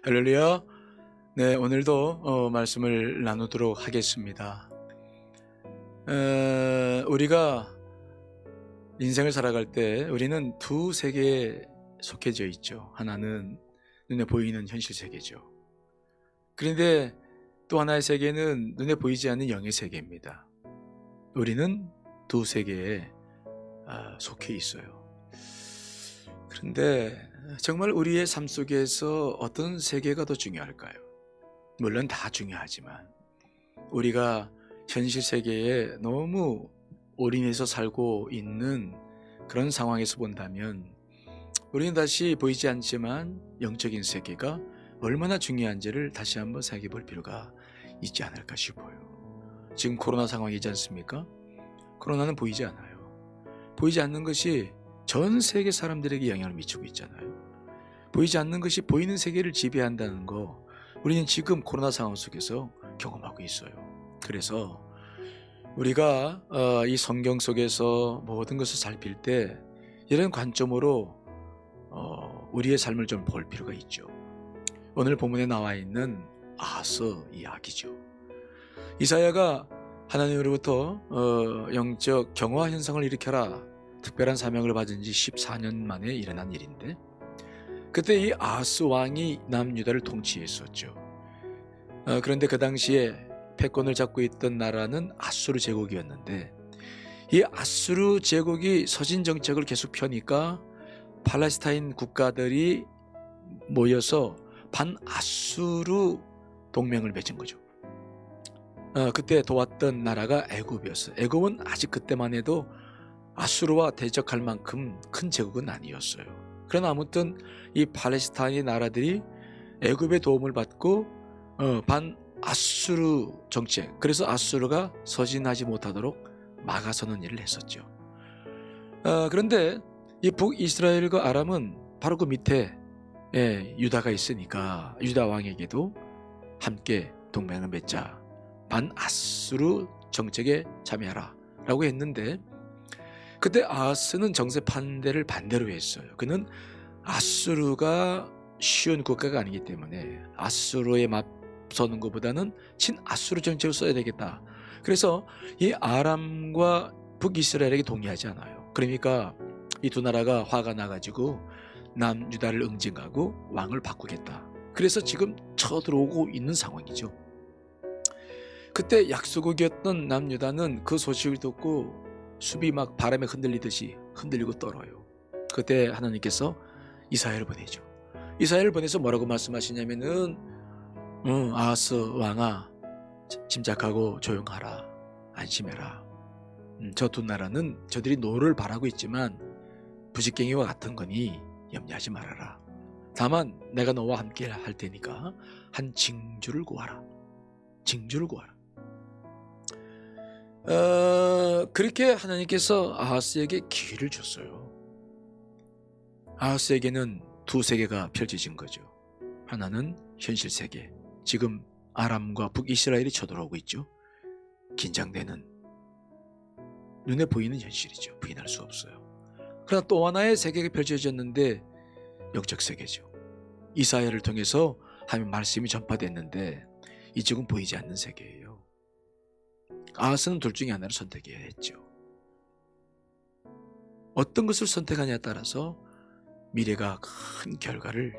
할렐루야. 네, 오늘도 말씀을 나누도록 하겠습니다. 우리가 인생을 살아갈 때 우리는 두 세계에 속해져 있죠. 하나는 눈에 보이는 현실 세계죠. 그런데 또 하나의 세계는 눈에 보이지 않는 영의 세계입니다. 우리는 두 세계에 속해 있어요. 그런데 정말 우리의 삶 속에서 어떤 세계가 더 중요할까요? 물론 다 중요하지만 우리가 현실 세계에 너무 올인해서 살고 있는 그런 상황에서 본다면 우리는 다시 보이지 않지만 영적인 세계가 얼마나 중요한지를 다시 한번 생각해 볼 필요가 있지 않을까 싶어요. 지금 코로나 상황이지 않습니까? 코로나는 보이지 않아요. 보이지 않는 것이 전 세계 사람들에게 영향을 미치고 있잖아요. 보이지 않는 것이 보이는 세계를 지배한다는 거 우리는 지금 코로나 상황 속에서 경험하고 있어요. 그래서 우리가 이 성경 속에서 모든 것을 살필 때 이런 관점으로 우리의 삶을 좀 볼 필요가 있죠. 오늘 본문에 나와 있는 아하스 이야기죠. 이사야가 하나님으로부터 영적 경화 현상을 일으켜라 특별한 사명을 받은 지 14년 만에 일어난 일인데, 그때 이 아하스 왕이 남유다를 통치했었죠. 그런데 그 당시에 패권을 잡고 있던 나라는 아수르 제국이었는데, 이 아수르 제국이 서진 정책을 계속 펴니까 팔레스타인 국가들이 모여서 반아수르 동맹을 맺은 거죠. 그때 도왔던 나라가 애굽이었어요. 애굽은 아직 그때만 해도 아수르와 대적할 만큼 큰 제국은 아니었어요. 그러나 아무튼 이 팔레스타인 나라들이 애굽의 도움을 받고 반아수르 정책, 그래서 아수르가 서진하지 못하도록 막아서는 일을 했었죠. 그런데 이 북이스라엘과 아람은 바로 그 밑에 유다가 있으니까 유다 왕에게도 함께 동맹을 맺자, 반아수르 정책에 참여하라 라고 했는데, 그때 아하스는 정세 반대를 반대로 했어요. 그는 아수르가 쉬운 국가가 아니기 때문에 아수르에 맞서는 것보다는 친아수르 정책을 써야 되겠다. 그래서 이 아람과 북이스라엘에게 동의하지 않아요. 그러니까 이 두 나라가 화가 나가지고 남유다를 응징하고 왕을 바꾸겠다. 그래서 지금 쳐들어오고 있는 상황이죠. 그때 약소국이었던 남유다는 그 소식을 듣고 숲이 막 바람에 흔들리듯이 흔들리고 떨어요. 그때 하나님께서 이사야를 보내죠. 이사야를 보내서 뭐라고 말씀하시냐면은 아하스 왕아, 침착하고 조용하라, 안심해라. 저 두 나라는 저들이 노를 바라고 있지만 부직갱이와 같은 거니 염려하지 말아라. 다만 내가 너와 함께 할 테니까 한 징조를 구하라. 징조를 구하라. 그렇게 하나님께서 아하스에게 기회를 줬어요. 아하스에게는 두 세계가 펼쳐진 거죠. 하나는 현실 세계, 지금 아람과 북이스라엘이 쳐들어오고 있죠. 긴장되는, 눈에 보이는 현실이죠. 부인할 수 없어요. 그러나 또 하나의 세계가 펼쳐졌는데 영적 세계죠. 이사야를 통해서 하나님 말씀이 전파됐는데 이쪽은 보이지 않는 세계예요. 아하스는 둘 중에 하나를 선택해야 했죠. 어떤 것을 선택하냐에 따라서 미래가 큰 결과를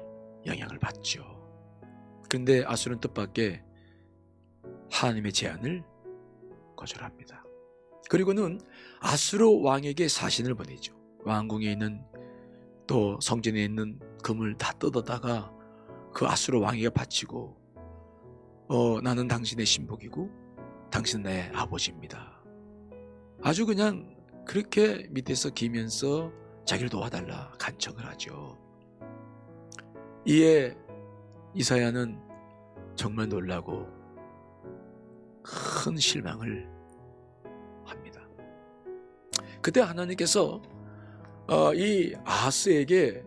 영향을 받죠. 그런데 아수르는 뜻밖의 하나님의 제안을 거절합니다. 그리고는 아수르 왕에게 사신을 보내죠. 왕궁에 있는 또 성전에 있는 금을 다 뜯어다가 그 아수르 왕에게 바치고 나는 당신의 신복이고 당신은 내 아버지입니다. 아주 그냥 그렇게 밑에서 기면서 자기를 도와달라 간청을 하죠. 이에 이사야는 정말 놀라고 큰 실망을 합니다. 그때 하나님께서 이 아하스에게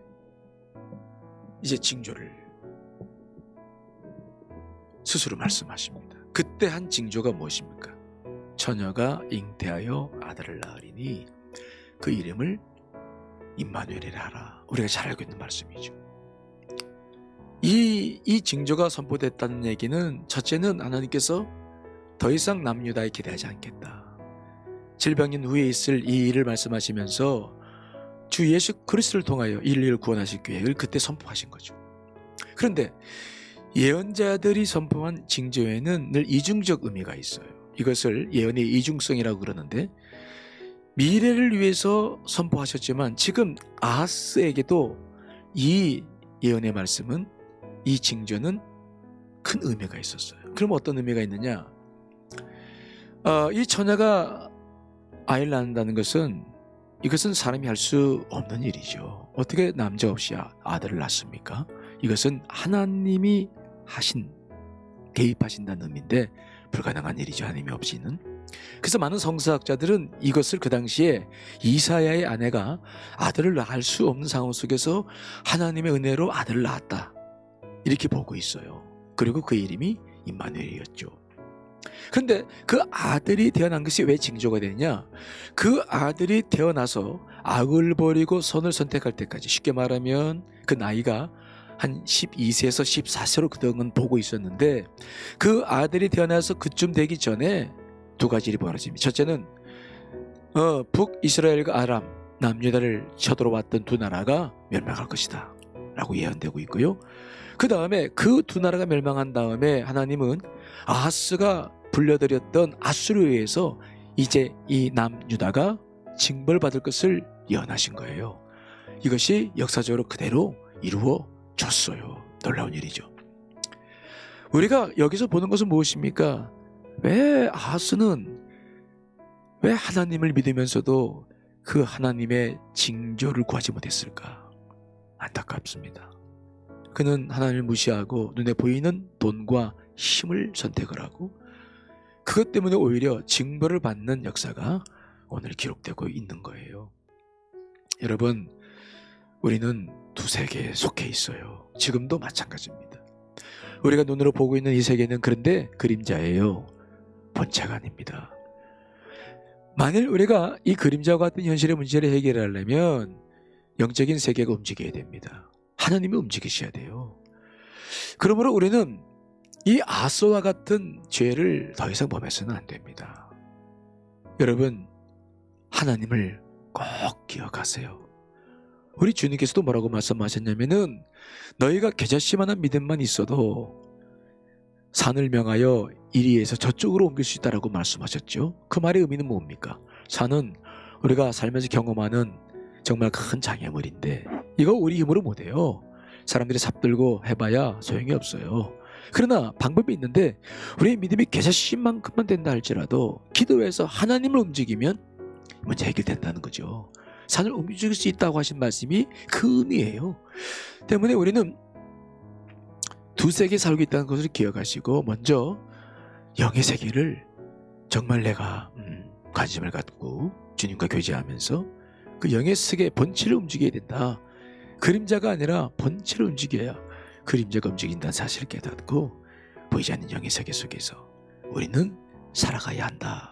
이제 징조를 스스로 말씀하십니다. 그때 한 징조가 무엇입니까? 처녀가 잉태하여 아들을 낳으리니 그 이름을 임마누엘이라 하라. 우리가 잘 알고 있는 말씀이죠. 이 이 징조가 선포됐다는 얘기는 첫째는 하나님께서 더 이상 남유다에 기대하지 않겠다. 700년 후에 있을 이 일을 말씀하시면서 주 예수 그리스도를 통하여 인류를 구원하실 계획을 그때 선포하신 거죠. 그런데 예언자들이 선포한 징조에는 늘 이중적 의미가 있어요. 이것을 예언의 이중성이라고 그러는데, 미래를 위해서 선포하셨지만 지금 아하스에게도 이 예언의 말씀은, 이 징조는 큰 의미가 있었어요. 그럼 어떤 의미가 있느냐? 이 처녀가 아이를 낳는다는 것은, 이것은 사람이 할 수 없는 일이죠. 어떻게 남자 없이 아들을 낳습니까? 이것은 하나님이 개입하신다는 의미인데 불가능한 일이죠. 하나님이 없이는. 그래서 많은 성서학자들은 이것을 그 당시에 이사야의 아내가 아들을 낳을 수 없는 상황 속에서 하나님의 은혜로 아들을 낳았다, 이렇게 보고 있어요. 그리고 그 이름이 임마누엘이었죠. 그런데 그 아들이 태어난 것이 왜 징조가 되느냐? 그 아들이 태어나서 악을 버리고 선을 선택할 때까지, 쉽게 말하면 그 나이가 한 12세에서 14세로 그동안 보고 있었는데, 그 아들이 태어나서 그쯤 되기 전에 두 가지 일이 벌어집니다. 첫째는 북이스라엘과 아람, 남유다를 쳐들어왔던 두 나라가 멸망할 것이다 라고 예언되고 있고요. 그 다음에 그 두 나라가 멸망한 다음에 하나님은 아하스가 불려들였던 아수르에 의해서 이제 이 남유다가 징벌받을 것을 예언하신 거예요. 이것이 역사적으로 그대로 이루어졌어요. 놀라운 일이죠. 우리가 여기서 보는 것은 무엇입니까? 왜 아하스는 왜 하나님을 믿으면서도 그 하나님의 징조를 구하지 못했을까? 안타깝습니다. 그는 하나님을 무시하고 눈에 보이는 돈과 힘을 선택을 하고, 그것 때문에 오히려 징벌을 받는 역사가 오늘 기록되고 있는 거예요. 여러분, 우리는 두 세계에 속해 있어요. 지금도 마찬가지입니다. 우리가 눈으로 보고 있는 이 세계는 그런데 그림자예요. 본체가 아닙니다. 만일 우리가 이 그림자와 같은 현실의 문제를 해결하려면 영적인 세계가 움직여야 됩니다. 하나님이 움직이셔야 돼요. 그러므로 우리는 이 아하스와 같은 죄를 더 이상 범해서는 안 됩니다. 여러분, 하나님을 꼭 기억하세요. 우리 주님께서도 뭐라고 말씀하셨냐면은, 너희가 겨자씨만한 믿음만 있어도 산을 명하여 이리에서 저쪽으로 옮길 수 있다라고 말씀하셨죠. 그 말의 의미는 뭡니까? 산은 우리가 살면서 경험하는 정말 큰 장애물인데 이거 우리 힘으로 못해요. 사람들이 삽들고 해봐야 소용이 없어요. 그러나 방법이 있는데, 우리의 믿음이 겨자씨만큼만 된다 할지라도 기도해서 하나님을 움직이면 문제 해결된다는 거죠. 산을 움직일 수 있다고 하신 말씀이 그 의미예요. 때문에 우리는 두 세계에 살고 있다는 것을 기억하시고, 먼저 영의 세계를 정말 내가 관심을 갖고 주님과 교제하면서 그 영의 세계의 본체를 움직여야 된다. 그림자가 아니라 본체를 움직여야 그림자가 움직인다는 사실을 깨닫고, 보이지 않는 영의 세계 속에서 우리는 살아가야 한다.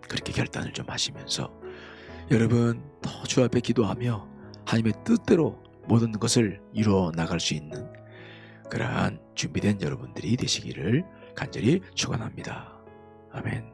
그렇게 결단을 좀 하시면서 여러분, 더 주 앞에 기도하며 하나님의 뜻대로 모든 것을 이루어 나갈 수 있는 그러한 준비된 여러분들이 되시기를 간절히 축원합니다. 아멘.